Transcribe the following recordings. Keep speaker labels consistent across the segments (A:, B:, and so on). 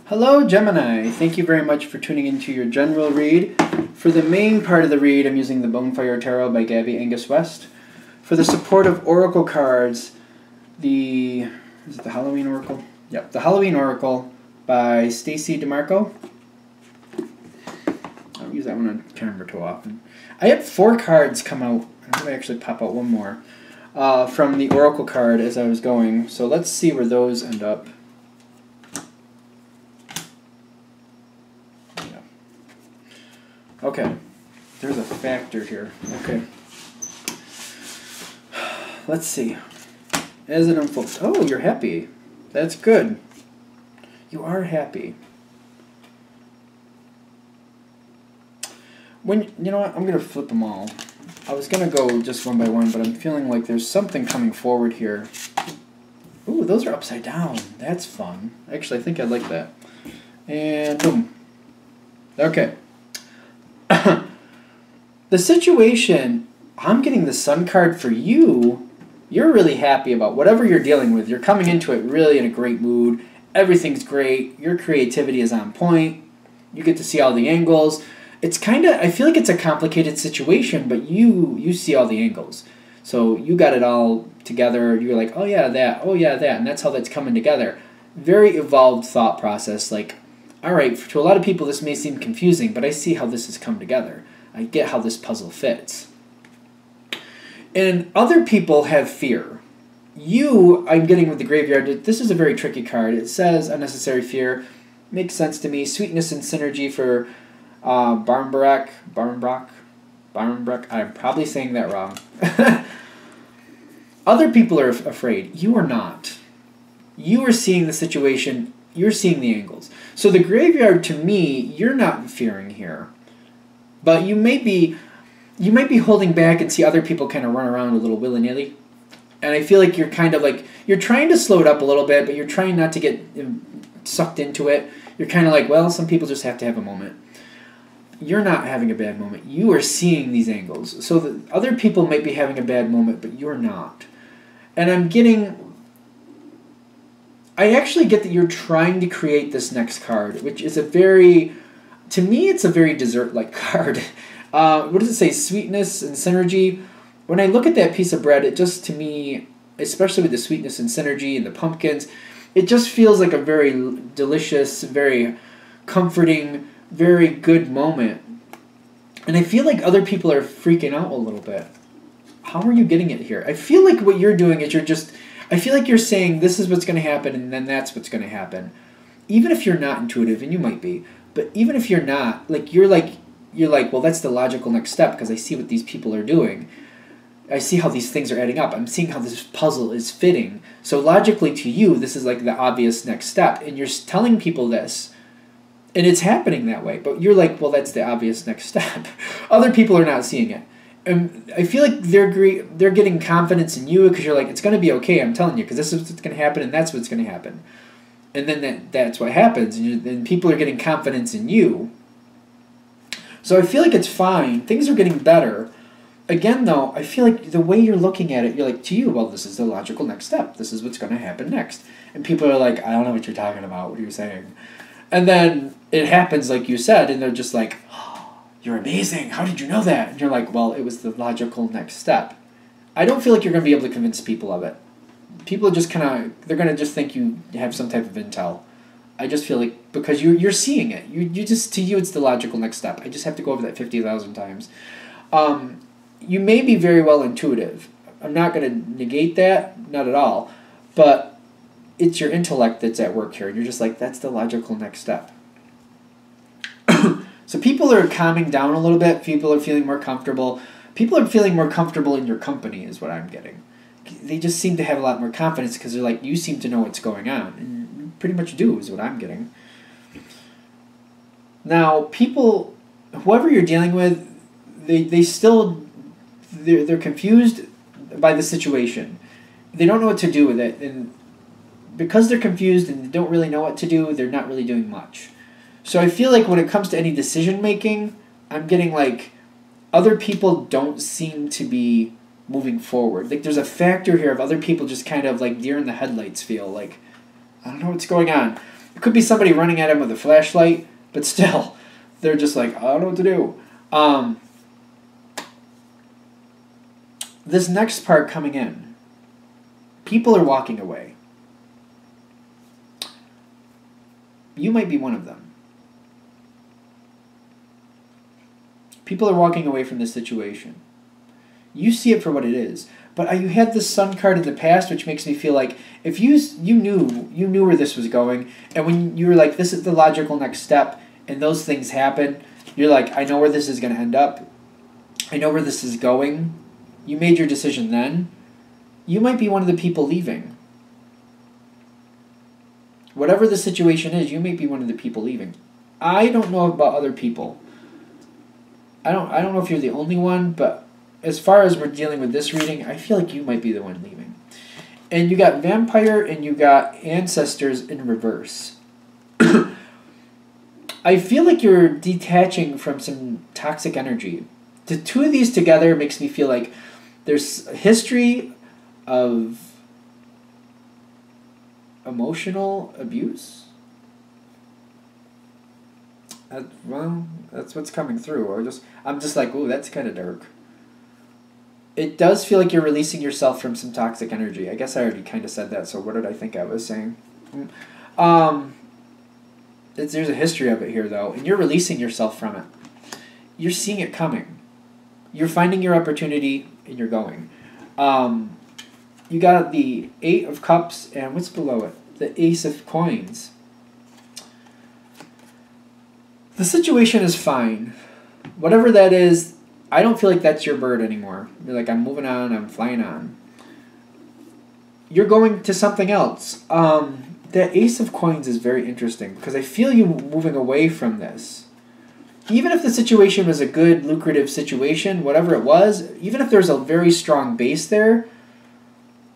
A: Hello, Gemini. Thank you very much for tuning into your general read. For the main part of the read, I'm using the Bonefire Tarot by Gabby Angus West. For the supportive oracle cards, is it the Halloween Oracle? Yep, the Halloween Oracle by Stacy DeMarco. I don't use that one on camera too often. I had 4 cards come out. I'm going to actually pop out one more from the oracle card as I was going. So let's see where those end up. Okay, there's a factor here. Okay. Let's see. As it unfolds. Oh, you're happy. That's good. You are happy. You know what? I'm going to flip them all. I was going to go just one by one, but I'm feeling like there's something coming forward here. Ooh, those are upside down. That's fun. Actually, I think I like that. And boom. Okay. The situation, I'm getting the Sun card for you. You're really happy about whatever you're dealing with. You're coming into it really in a great mood. Everything's great. Your creativity is on point. You get to see all the angles. It's kind of, I feel like it's a complicated situation, but you see all the angles. So you got it all together. You're like, oh yeah, that, oh yeah, that. And that's how that's coming together. Very evolved thought process. Like, all right, to a lot of people this may seem confusing, but I see how this has come together. I get how this puzzle fits. And other people have fear. I'm getting with the graveyard, this is a very tricky card. It says unnecessary fear. Makes sense to me. Sweetness and synergy for Barnbrock. I'm probably saying that wrong. Other people are afraid. You are not. You are seeing the situation. You're seeing the angles. So the graveyard, to me, you're not fearing here. But you might be holding back and see other people kind of run around a little willy-nilly. And I feel like you're kind of like, you're trying to slow it up a little bit, but you're trying not to get sucked into it. You're kind of like, well, some people just have to have a moment. You're not having a bad moment. You are seeing these angles. So the other people might be having a bad moment, but you're not. And I actually get that you're trying to create this next card, which is to me, it's a very dessert-like card. What does it say? Sweetness and synergy. When I look at that piece of bread, it just, to me, especially with the sweetness and synergy and the pumpkins, it just feels like a very delicious, very comforting, very good moment. And I feel like other people are freaking out a little bit. How are you getting it here? I feel like what you're doing is I feel like you're saying this is what's going to happen and then that's what's going to happen. Even if you're not intuitive, and you might be, but even if you're not, you're like, well, that's the logical next step because I see what these people are doing. I see how these things are adding up. I'm seeing how this puzzle is fitting. So logically to you, this is like the obvious next step. And you're telling people this, and it's happening that way. But you're like, well, that's the obvious next step. Other people are not seeing it. And I feel like they're getting confidence in you because you're like, it's going to be okay, I'm telling you, because this is what's going to happen and that's what's going to happen. And then that's what happens. And people are getting confidence in you. So I feel like it's fine. Things are getting better. Again, though, I feel like the way you're looking at it, you're like, to you, well, this is the logical next step. This is what's going to happen next. And people are like, I don't know what you're talking about. What are you saying? And then it happens like you said, and they're just like, oh, you're amazing. How did you know that? And you're like, well, it was the logical next step. I don't feel like you're going to be able to convince people of it. People are just they're going to just think you have some type of intel. I just feel like, because you're seeing it. To you, it's the logical next step. I just have to go over that 50,000 times. You may be very well intuitive. I'm not going to negate that, not at all. But it's your intellect that's at work here. You're just like, that's the logical next step. So people are calming down a little bit. People are feeling more comfortable. People are feeling more comfortable in your company is what I'm getting. They just seem to have a lot more confidence because they're like, you seem to know what's going on. And you pretty much do is what I'm getting. Now, people, whoever you're dealing with, they're confused by the situation. They don't know what to do with it. And because they're confused and they don't really know what to do, they're not really doing much. So I feel like when it comes to any decision making, I'm getting like other people don't seem to be moving forward. Like there's a factor here of other people just kind of like deer in the headlights feel like, I don't know what's going on. It could be somebody running at him with a flashlight, but still, they're just like, I don't know what to do. This next part coming in, people are walking away. You might be one of them. People are walking away from this situation. You see it for what it is. But you had the Sun card in the past, which makes me feel like if you knew where this was going, and when you were like, this is the logical next step, and those things happen, you're like, I know where this is going to end up. I know where this is going. You made your decision then. You might be one of the people leaving. Whatever the situation is, you may be one of the people leaving. I don't know about other people. I don't know if you're the only one, but as far as we're dealing with this reading, I feel like you might be the one leaving. And you got Vampire and you got Ancestors in reverse. I feel like you're detaching from some toxic energy. The two of these together makes me feel like there's a history of emotional abuse. Well, that's what's coming through. I'm just like, ooh, that's kind of dark. It does feel like you're releasing yourself from some toxic energy. I guess I already kind of said that, so what did I think I was saying? There's a history of it here, though, and you're releasing yourself from it. You're seeing it coming. You're finding your opportunity, and you're going. You got the 8 of Cups, and what's below it? The Ace of Coins. The situation is fine. Whatever that is, I don't feel like that's your bird anymore. You're like, I'm moving on, I'm flying on. You're going to something else. That Ace of Coins is very interesting because I feel you moving away from this. Even if the situation was a good, lucrative situation, whatever it was, even if there's a very strong base there,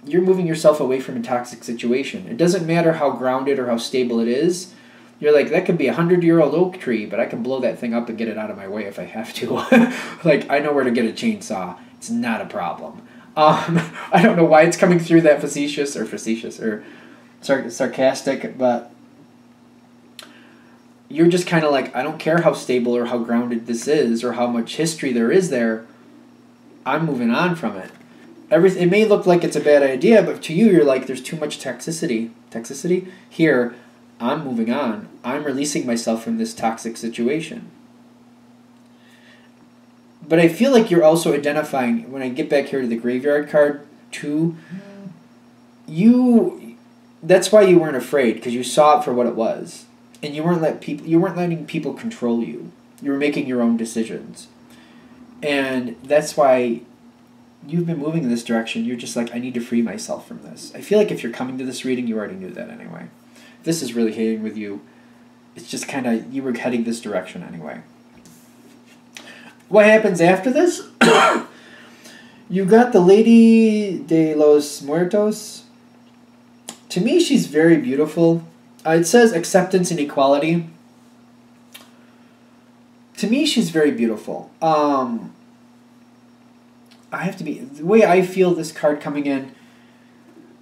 A: you're moving yourself away from a toxic situation. It doesn't matter how grounded or how stable it is. You're like, that could be a 100-year-old oak tree, but I can blow that thing up and get it out of my way if I have to. Like, I know where to get a chainsaw. It's not a problem. I don't know why it's coming through that facetious or sarcastic, but you're just kind of like, I don't care how stable or how grounded this is or how much history there is there. I'm moving on from it. It may look like it's a bad idea, but to you, you're like, there's too much toxicity here. I'm moving on. I'm releasing myself from this toxic situation. But I feel like you're also identifying, when I get back here to the graveyard card, too, that's why you weren't afraid, because you saw it for what it was. And you weren't letting people control you. You were making your own decisions. And that's why you've been moving in this direction. You're just like, I need to free myself from this. I feel like if you're coming to this reading, you already knew that anyway. This is really hitting with you. It's just kind of, you were heading this direction anyway. What happens after this? You got the Lady de los Muertos. To me, she's very beautiful. It says acceptance and equality. To me, she's very beautiful. The way I feel this card coming in,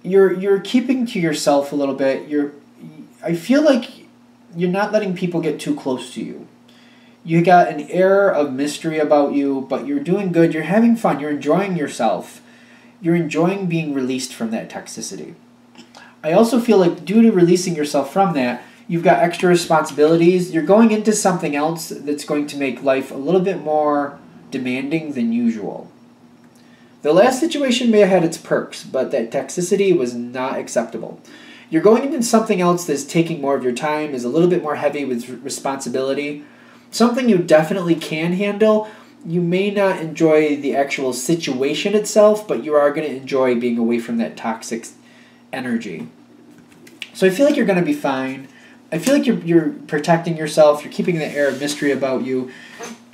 A: you're keeping to yourself a little bit. I feel like you're not letting people get too close to you. You got an air of mystery about you, but you're doing good. You're having fun. You're enjoying yourself. You're enjoying being released from that toxicity. I also feel like due to releasing yourself from that, you've got extra responsibilities. You're going into something else that's going to make life a little bit more demanding than usual. The last situation may have had its perks, but that toxicity was not acceptable. You're going into something else that's taking more of your time, is a little bit more heavy with responsibility. Something you definitely can handle. You may not enjoy the actual situation itself, but you are going to enjoy being away from that toxic energy. So I feel like you're going to be fine. I feel like you're protecting yourself. You're keeping the air of mystery about you.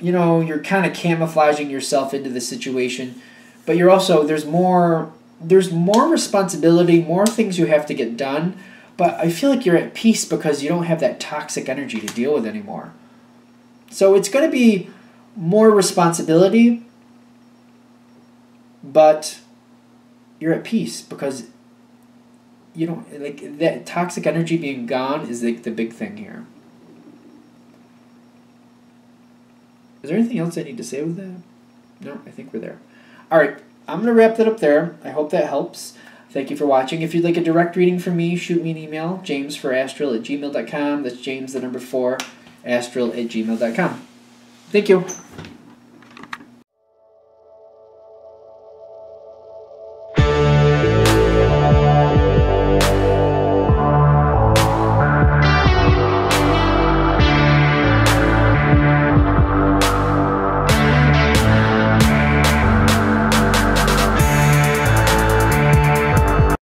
A: You know, you're kind of camouflaging yourself into the situation. But you're also, there's more responsibility, more things you have to get done. But I feel like you're at peace because you don't have that toxic energy to deal with anymore. So it's going to be more responsibility, but you're at peace because you don't, like, that toxic energy being gone is like the big thing here. Is there anything else I need to say with that? No, I think we're there. All right, I'm going to wrap that up there. I hope that helps. Thank you for watching. If you'd like a direct reading from me, shoot me an email, jamesforastral@gmail.com. That's James, the number 4, astral@gmail.com. Thank you.